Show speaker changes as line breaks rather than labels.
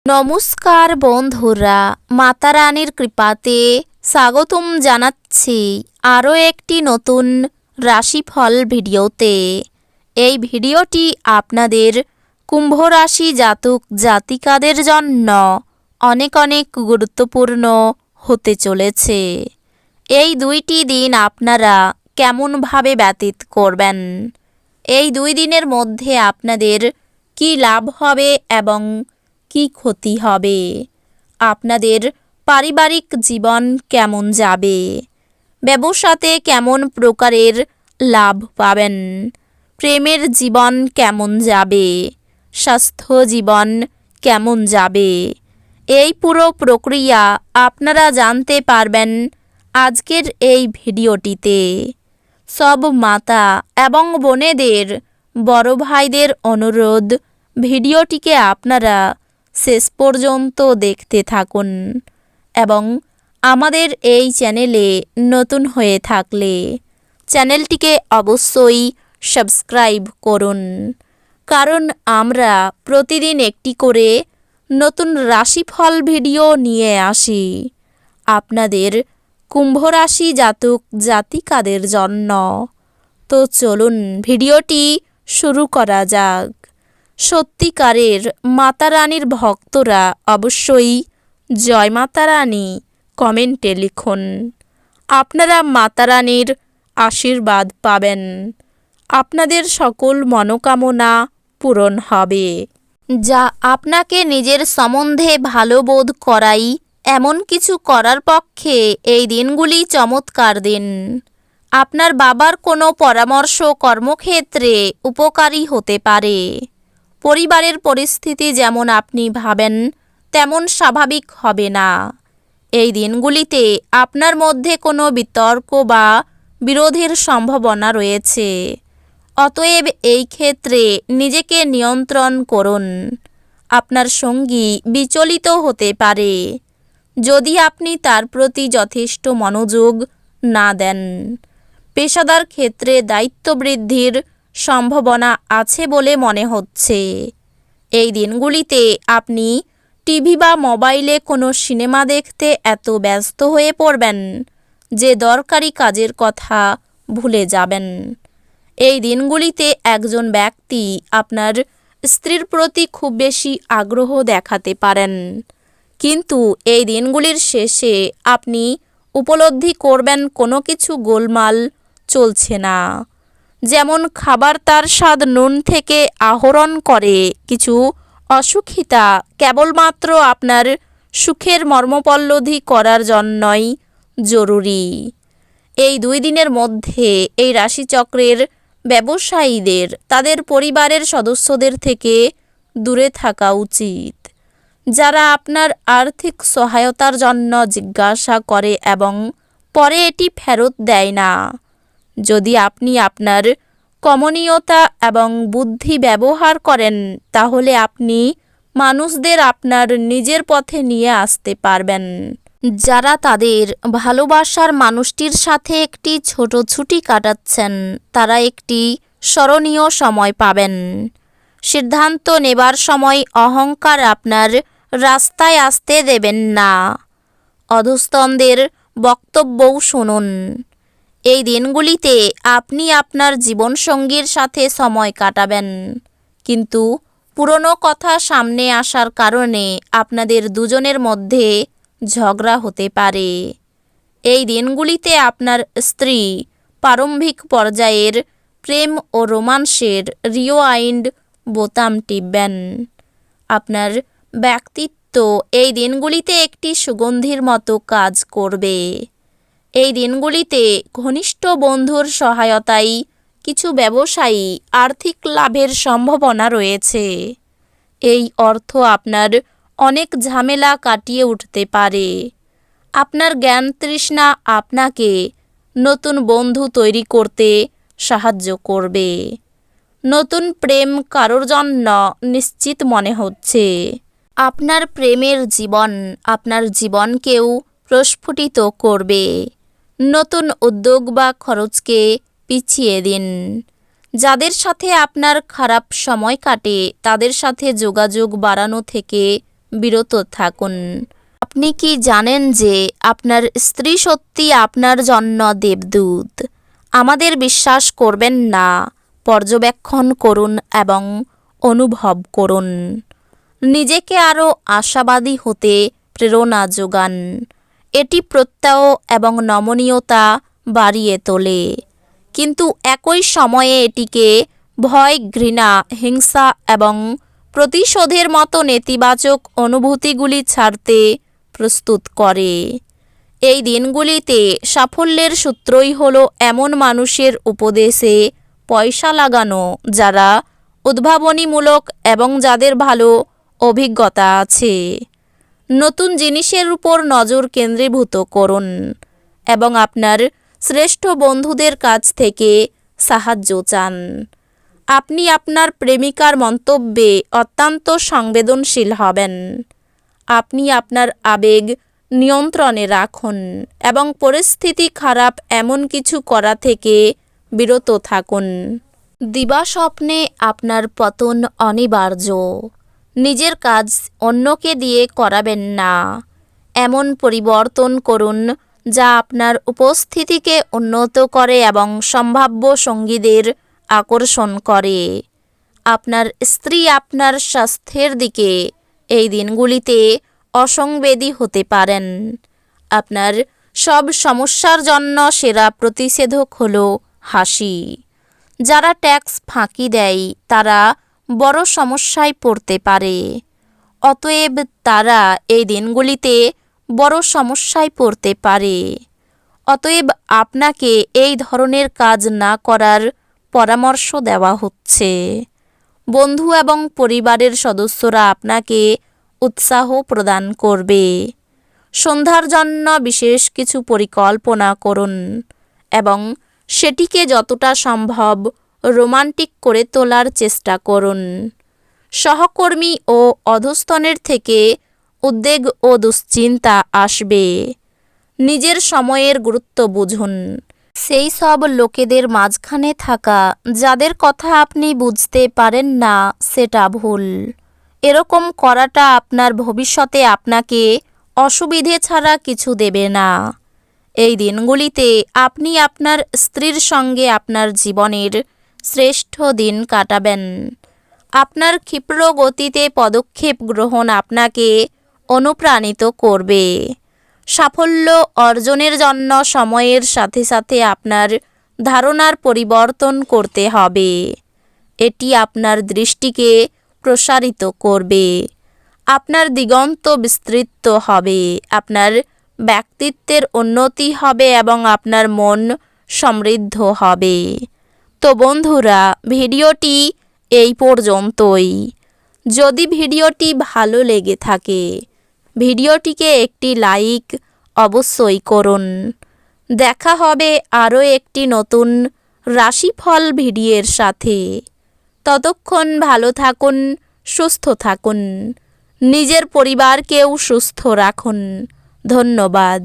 নমস্কার বন্ধুরা, মাতা রানীর কৃপাতে স্বাগতম জানাচ্ছি আরও একটি নতুন রাশিফল ভিডিওতে। এই ভিডিওটি আপনাদের কুম্ভ রাশি জাতক জাতিকাদের জন্য অনেক অনেক গুরুত্বপূর্ণ হতে চলেছে। এই দুইটি দিন আপনারা কেমনভাবে ব্যতীত করবেন, এই দুই দিনের মধ্যে আপনাদের কি লাভ হবে এবং কি ক্ষতি হবে, আপনাদের পারিবারিক জীবন কেমন যাবে, ব্যবসাতে কেমন প্রকারের লাভ পাবেন, প্রেমের জীবন কেমন যাবে, স্বাস্থ্য জীবন কেমন যাবে, এই পুরো প্রক্রিয়া আপনারা জানতে পারবেন আজকের এই ভিডিওটিতে। সব মাতা এবং বোনেদের, বড় ভাইদের অনুরোধ, ভিডিওটিকে আপনারা শেষ পর্যন্ত দেখতে থাকুন এবং আমাদের এই চ্যানেলে নতুন হয়ে থাকলে চ্যানেলটিকে অবশ্যই সাবস্ক্রাইব করুন, কারণ আমরা প্রতিদিন একটি করে নতুন রাশিফল ভিডিও নিয়ে আসি আপনাদের কুম্ভ রাশি জাতক জাতিকাদের জন্য। তো চলুন ভিডিওটি শুরু করা যাক। সত্যিকারের মাতা রানীর ভক্তরা অবশ্যই জয় মাতা রানী কমেন্টে লিখুন। আপনারা মাতা রানীর আশীর্বাদ পাবেন, আপনাদের সকল মনোকামনা পূরণ হবে, যা আপনাকে নিজের সম্বন্ধে ভালো বোধ করাই এমন কিছু করার পক্ষে এই দিনগুলি চমৎকার দিন। আপনার বাবার কোনো পরামর্শ কর্মক্ষেত্রে উপকারী হতে পারে। পরিবারের পরিস্থিতি যেমন আপনি ভাবেন তেমন স্বাভাবিক হবে না। এই দিনগুলিতে আপনার মধ্যে কোনো বিতর্ক বা বিরোধের সম্ভাবনা রয়েছে, অতএব এই ক্ষেত্রে নিজেকে নিয়ন্ত্রণ করুন। আপনার সঙ্গী বিচলিত হতে পারে যদি আপনি তার প্রতি যথেষ্ট মনোযোগ না দেন। পেশাদার ক্ষেত্রে দায়িত্ব বৃদ্ধির সম্ভাবনা আছে বলে মনে হচ্ছে। এই দিনগুলিতে আপনি টিভি বা মোবাইলে কোনো সিনেমা দেখতে এত ব্যস্ত হয়ে পড়বেন যে দরকারি কাজের কথা ভুলে যাবেন। এই দিনগুলিতে একজন ব্যক্তি আপনার স্ত্রীর প্রতি খুব বেশি আগ্রহ দেখাতে পারেন, কিন্তু এই দিনগুলির শেষে আপনি উপলব্ধি করবেন কোনো কিছু গোলমাল চলছে না। যেমন খাবার তার স্বাদ নুন থেকে আহরণ করে, কিছু অসুখিতা কেবলমাত্র আপনার সুখের মর্মপল্লবী করার জন্যই জরুরি। এই দুই দিনের মধ্যে এই রাশিচক্রের ব্যবসায়ীদের তাদের পরিবারের সদস্যদের থেকে দূরে থাকা উচিত, যারা আপনার আর্থিক সহায়তার জন্য জিজ্ঞাসা করে এবং পরে এটি ফেরত দেয় না। যদি আপনি আপনার কমনীয়তা এবং বুদ্ধি ব্যবহার করেন, তাহলে আপনি মানুষদের আপনার নিজের পথে নিয়ে আসতে পারবেন। যারা তাদের ভালোবাসার মানুষটির সাথে একটি ছোট ছুটি কাটাচ্ছেন, তারা একটি স্মরণীয় সময় পাবেন। সিদ্ধান্ত নেবার সময় অহংকার আপনার রাস্তায় আসতে দেবেন না। অধস্তনদের বক্তব্যও শুনুন। এই দিনগুলিতে আপনি আপনার জীবনসঙ্গীর সাথে সময় কাটাবেন, কিন্তু পুরনো কথা সামনে আসার কারণে আপনাদের দুজনের মধ্যে ঝগড়া হতে পারে। এই দিনগুলিতে আপনার স্ত্রী প্রারম্ভিক পর্যায়ের প্রেম ও রোমান্সের রিওয়াইন্ড বোতাম টিপবেন। আপনার ব্যক্তিত্ব এই দিনগুলিতে একটি সুগন্ধির মতো কাজ করবে। এই দিনগুলিতে ঘনিষ্ঠ বন্ধুর সহায়তায় কিছু ব্যবসায়ী আর্থিক লাভের সম্ভাবনা রয়েছে। এই অর্থ আপনার অনেক ঝামেলা কাটিয়ে উঠতে পারে। আপনার জ্ঞান তৃষ্ণা আপনাকে নতুন বন্ধু তৈরি করতে সাহায্য করবে। নতুন প্রেম কারোর জন্য নিশ্চিত মনে হচ্ছে। আপনার প্রেমের জীবন আপনার জীবনকেও প্রস্ফুটিত করবে। নতুন উদ্যোগ বা খরচকে পিছিয়ে দিন। যাদের সাথে আপনার খারাপ সময় কাটে তাদের সাথে যোগাযোগ বাড়ানো থেকে বিরত থাকুন। আপনি কি জানেন যে আপনার স্ত্রী সত্যি আপনার জন্য দেবদূত? আমাদের বিশ্বাস করবেন না, পর্যবেক্ষণ করুন এবং অনুভব করুন। নিজেকে আরও আশাবাদী হতে প্রেরণা যোগান। এটি প্রত্যয় এবং নমনীয়তা বাড়িয়ে তোলে, কিন্তু একই সময়ে এটিকে ভয়, ঘৃণা, হিংসা এবং প্রতিশোধের মতো নেতিবাচক অনুভূতিগুলি ছাড়তে প্রস্তুত করে। এই দিনগুলিতে সাফল্যের সূত্রই হলো এমন মানুষের উপদেশে পয়সা লাগানো যারা উদ্ভাবনীমূলক এবং যাদের ভালো অভিজ্ঞতা আছে। নতুন জিনিসের উপর নজর কেন্দ্রীভূত করুন এবং আপনার শ্রেষ্ঠ বন্ধুদের কাছ থেকে সাহায্য চান। আপনি আপনার প্রেমিকার মন্তব্যে অত্যন্ত সংবেদনশীল হবেন। আপনি আপনার আবেগ নিয়ন্ত্রণে রাখুন এবং পরিস্থিতি খারাপ এমন কিছু করা থেকে বিরত থাকুন। দিবাস্বপ্নে আপনার পতন অনিবার্য। নিজের কাজ অন্যকে দিয়ে করাবেন না। এমন পরিবর্তন করুন যা আপনার উপস্থিতিকে উন্নত করে এবং সম্ভাব্য সঙ্গীদের আকর্ষণ করে। আপনার স্ত্রী আপনার স্বাস্থ্যের দিকে এই দিনগুলিতে অসংবেদী হতে পারেন। আপনার সব সমস্যার জন্য সেরা প্রতিষেধক হলো হাসি। যারা ট্যাক্স ফাঁকি দেয় তারা বড় সমস্যায় পড়তে পারে। অতএব তারা এই দিনগুলিতে বড় সমস্যায় পড়তে পারে। অতএব আপনাকে এই ধরনের কাজ না করার পরামর্শ দেওয়া হচ্ছে। বন্ধু এবং পরিবারের সদস্যরা আপনাকে উৎসাহ প্রদান করবে। সন্ধ্যার জন্য বিশেষ কিছু পরিকল্পনা করুন এবং সেটিকে যতটা সম্ভব রোমান্টিক করে তোলার চেষ্টা করুন। সহকর্মী ও অধস্তনের থেকে উদ্বেগ ও দুশ্চিন্তা আসবে। নিজের সময়ের গুরুত্ব বুঝুন। সেই সব লোকেদের মাঝখানে থাকা যাদের কথা আপনি বুঝতে পারেন না সেটা ভুল। এরকম করাটা আপনার ভবিষ্যতে আপনাকে অসুবিধে ছাড়া কিছু দেবে না। এই দিনগুলিতে আপনি আপনার স্ত্রীর সঙ্গে আপনার জীবনের শ্রেষ্ঠ দিন কাটাবেন। আপনার ক্ষিপ্র গতিতে পদক্ষেপ গ্রহণ আপনাকে অনুপ্রাণিত করবে। সাফল্য অর্জনের জন্য সময়ের সাথে সাথে আপনার ধারণার পরিবর্তন করতে হবে। এটি আপনার দৃষ্টিকে প্রসারিত করবে, আপনার দিগন্ত বিস্তৃত হবে, আপনার ব্যক্তিত্বের উন্নতি হবে এবং আপনার মন সমৃদ্ধ হবে। তো বন্ধুরা, ভিডিওটি এই পর্যন্তই। যদি ভিডিওটি ভালো লেগে থাকে ভিডিওটিকে একটি লাইক অবশ্যই করুন। দেখা হবে আরও একটি নতুন রাশিফল ভিডিওর সাথে। ততক্ষণ ভালো থাকুন, সুস্থ থাকুন, নিজের পরিবারকেও সুস্থ রাখুন। ধন্যবাদ।